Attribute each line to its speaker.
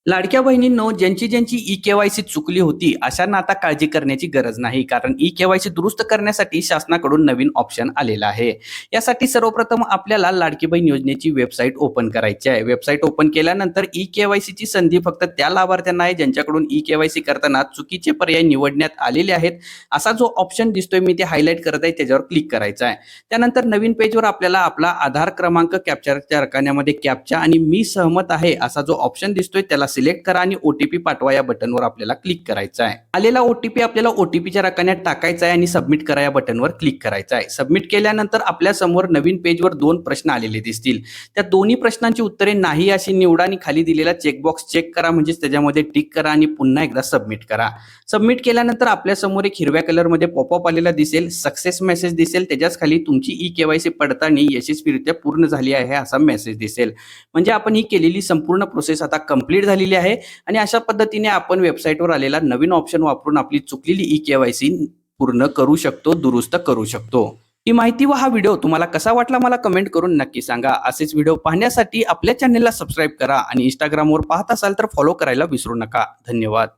Speaker 1: लाडक्या बहिणींनो, ज्यांची ई-के-वाय-सी चुकली होती, अशांना आता काळजी करण्याची गरज नाही. कारण ई-के-वाय-सी दुरुस्त करण्यासाठी शासनाकडून नवीन ऑप्शन आलेला आहे. यासाठी सर्वप्रथम आपल्याला लाडकी बहीण योजनेची वेबसाईट ओपन करायची आहे. वेबसाईट ओपन केल्यानंतर ई-के-वाय-सीची संधी फक्त त्या लाभार्थ्यांना आहे, ज्यांच्याकडून ई-के-वाय-सी करताना चुकीचे पर्याय निवडण्यात आलेले आहेत. असा जो ऑप्शन दिसतोय मी ते हायलाइट करत आहे, त्याच्यावर क्लिक करायचं आहे. त्यानंतर नवीन पेजवर आपल्याला आपला आधार क्रमांक कॅप्चरच्या रकान्यामध्ये कॅप्चा आणि मी सहमत आहे असा जो ऑप्शन दिसतोय त्याला सिलेक्ट करा आणि ओटीपी पाठवा या बटनवर आपल्याला क्लिक करायचं आहे. आलेला ओटीपी आपल्याला ओटीपीच्या रकान्यात टाकायचा आहे आणि सबमिट करा या बटनवर क्लिक करायचं आहे. सबमिट केल्यानंतर आपल्या समोर नवीन पेजवर 2 प्रश्न आलेले दिसतील. त्या दोन्ही प्रश्नांची उत्तरे नाही अशी निवडा आणि खाली दिलेला चेकबॉक्स चेक करा, म्हणजे त्याच्यामध्ये टिक करा आणि पुन्हा एकदा सबमिट करा. सबमिट केल्यानंतर आपल्या समोर एक हिरव्या कलरमध्ये पॉपअप आलेला दिसेल, सक्सेस मेसेज दिसेल, त्याच्याच खाली तुमची ई-के-वाय-सी पडताळणी यशस्वीरित्या पूर्ण झाली आहे असा मेसेज दिसेल. म्हणजे आपण ही केलेली संपूर्ण प्रोसेस आता कंप्लीट झालेली आहे आणि अशा पद्धतीने आपण वेबसाईटवर आलेला नवीन ऑप्शन वापरून आपली चुकलेली ई-के-वाय-सी पूर्ण करू शकतो, दुरुस्त करू शकतो. ही माहिती व हा व्हिडिओ तुम्हाला कसा वाटला मला कमेंट करून नक्की सांगा. असेच व्हिडिओ पाहण्यासाठी आपल्या चॅनलला सबस्क्राईब करा आणि इंस्टाग्रामवर पाहत असाल तर फॉलो करायला विसरू नका. धन्यवाद.